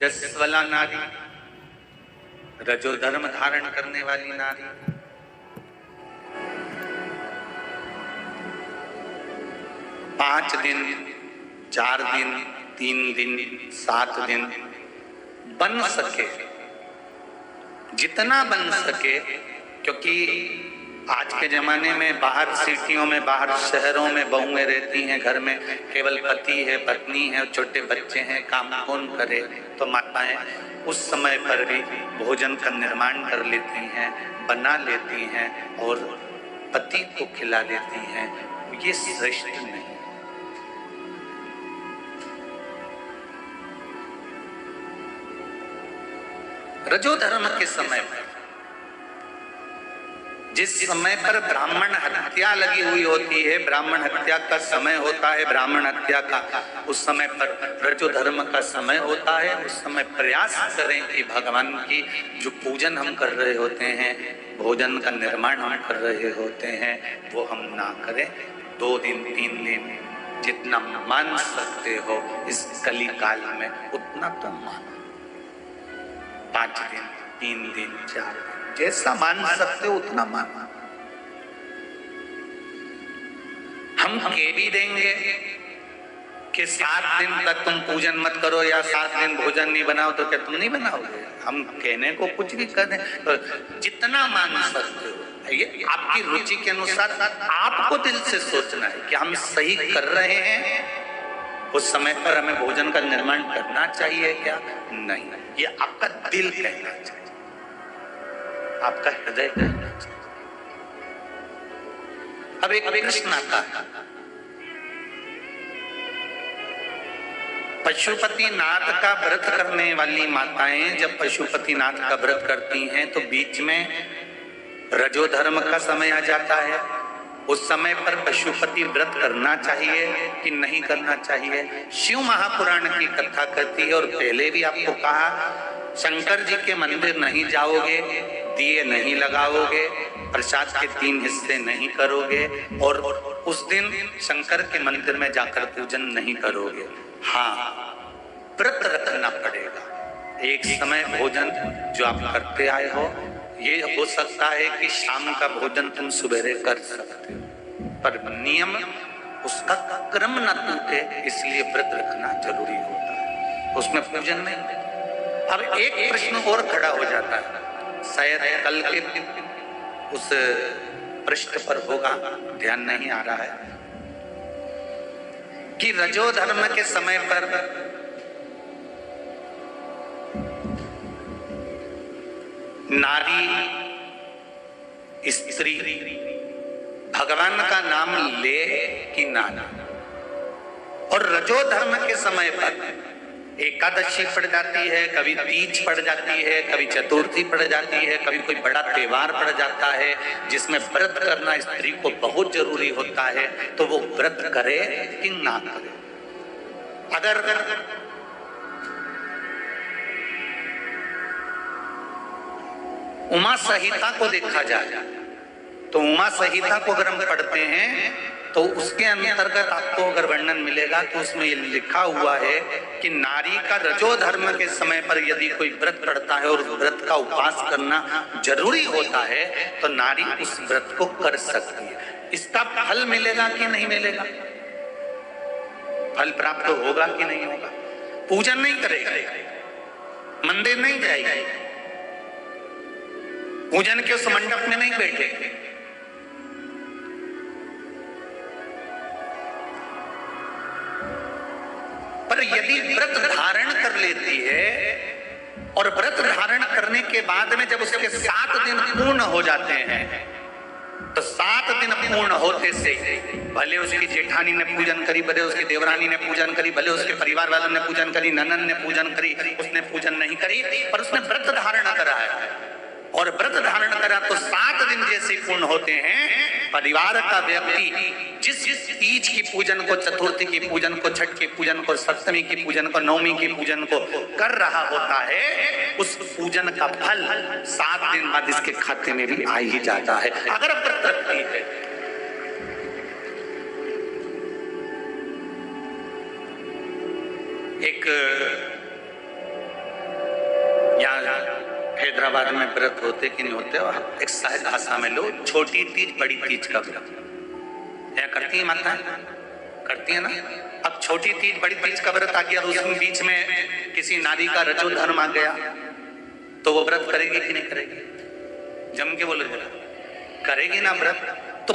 यश वाला नारी, रजो धर्म धारण करने वाली नारी, 5 दिन, 4 दिन, 3 दिन, 7 दिन बन सके, जितना बन सके, क्योंकि आज के जमाने में बाहर सिटियों में, बाहर शहरों में बहुएं रहती हैं, घर में केवल पति है, पत्नी है, छोटे बच्चे हैं, काम कौन करे। तो माताएं उस समय पर भी भोजन का निर्माण कर लेती हैं, बना लेती हैं और पति को खिला देती हैं। ये श्रेष्ठ नहीं। रजो धर्म के समय पर, जिस समय पर ब्राह्मण हत्या लगी हुई होती है, ब्राह्मण हत्या का समय होता है, ब्राह्मण हत्या का उस समय पर रजो धर्म का समय होता है। उस समय प्रयास करें कि भगवान की जो पूजन हम कर रहे होते हैं, भोजन का निर्माण हम कर रहे होते हैं, वो हम ना करें। 2 दिन 3 दिन जितना मान सकते हो इस कली काल में उतना तो मानो। 5 दिन, 3 दिन, 4 दिन, जैसा मान सकते हो उतना मानो। हम कह भी देंगे कि 7 दिन तक तुम पूजन मत करो या 7 दिन भोजन नहीं बनाओ, तो क्या तुम नहीं बनाओगे? हम कहने को कुछ भी कर दें, तो जितना मान सकते हो, ये आपकी रुचि के अनुसार आपको दिल से सोचना है कि हम सही कर रहे हैं। उस समय पर हमें भोजन का निर्माण करना चाहिए क्या? नहीं, ये आपका दिल कहना चाहिए, आपका हृदय कहना चाहिए। अब एक प्रश्न आता है, पशुपतिनाथ का व्रत करने वाली माताएं जब पशुपतिनाथ का व्रत करती हैं तो बीच में रजो धर्म का समय आ जाता है। उस समय पर पशुपति व्रत करना चाहिए कि नहीं करना चाहिए? शिव महापुराण की कथा कहती है, और पहले भी आपको कहा, शंकर जी के मंदिर नहीं जाओगे, दिए नहीं लगाओगे, प्रसाद के 3 हिस्से नहीं करोगे, और उस दिन शंकर के मंदिर में जाकर पूजन नहीं करोगे। हाँ, व्रत रखना पड़ेगा। एक समय भोजन जो आप करते आए हो, ये हो सकता है कि शाम का भोजन तुम सुबह कर सकते हो, पर नियम उसका क्रम न टूटे, इसलिए व्रत रखना जरूरी होता है, उसमें पूजन नहीं। अब एक प्रश्न और खड़ा हो जाता है, शायद कल के उस पृष्ठ पर होगा, ध्यान नहीं आ रहा है, कि रजो धर्म के समय पर नारी, स्त्री भगवान का नाम ले कि ना, और रजो धर्म के समय पर एकादशी पड़ जाती है, कभी तीज पड़ जाती है, कभी चतुर्थी पड़ जाती है, कभी कोई बड़ा त्योहार पड़ जाता है जिसमें व्रत करना स्त्री को बहुत जरूरी होता है, तो वो व्रत करे कि ना करे? अगर उमा संहिता को देखा जाए तो उमा संहिता को अगर हम पढ़ते हैं तो उसके अंतर्गत आपको अगर वर्णन मिलेगा तो उसमें ये लिखा हुआ है कि नारी का रजो धर्म के समय पर यदि कोई व्रत पड़ता है और व्रत का उपवास करना जरूरी होता है तो नारी उस व्रत को कर सकती है। इसका फल मिलेगा कि नहीं मिलेगा? फल प्राप्त होगा कि नहीं होगा? पूजन नहीं करेगा, मंदिर नहीं जाएगा, पूजन के उस मंडप में नहीं बैठेगा, पर यदि व्रत धारण कर लेती है और व्रत धारण करने के बाद में जब उसके 7 दिन पूर्ण हो जाते हैं, तो 7 दिन पूर्ण होते से भले उसकी जेठानी ने पूजन करी, भले उसकी देवरानी ने पूजन करी, भले उसके परिवार वालों ने पूजन करी, ननन ने पूजन करी, उसने पूजन नहीं करी, पर उसने व्रत धारण करा है, और व्रत धारण करा तो 7 दिन जैसे पूर्ण होते हैं, परिवार का व्यक्ति जिस तीज की पूजन को, चतुर्थी की पूजन को, छठ की पूजन को, सप्तमी की पूजन को, नवमी की पूजन को कर रहा होता है, उस पूजन का फल 7 दिन बाद इसके खाते में भी आ ही जाता है, अगर व्रत रखती है। एक हैदराबाद में व्रत होते कि नहीं होते, और एक सहज भाषा में लो, छोटी तीज बड़ी तीज का व्रत क्या करती है माताएं? करती है ना। अब छोटी तीज बड़ी तीज का व्रत आ गया, उसमें बीच में किसी नारी का रजो धर्म आ गया, तो वो व्रत करेगी कि नहीं करेगी? जम के बोलो जरा, करेगी ना व्रत। तो